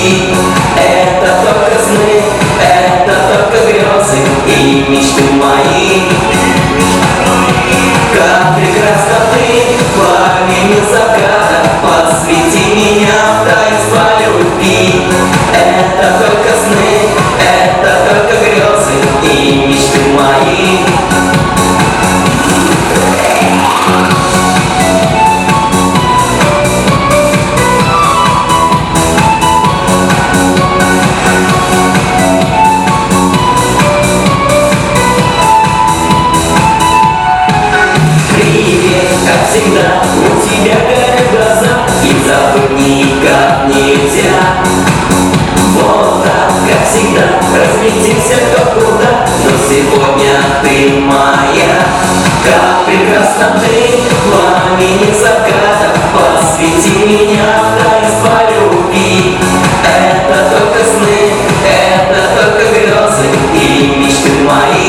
любви. Это только сны, это только грезы и мечты мои. Как прекрасна ты, пламени заката, посвяти меня в таинство любви. Это только сны, это только грезы и мечты мои. Как всегда, у тебя горят глаза, и забыть никак нельзя. Вот так, как всегда, разлетимся кто куда, но сегодня ты моя. Как прекрасна ты, пламени заката, посвяти меня в таинство любви. Это только сны, это только грезы и мечты мои.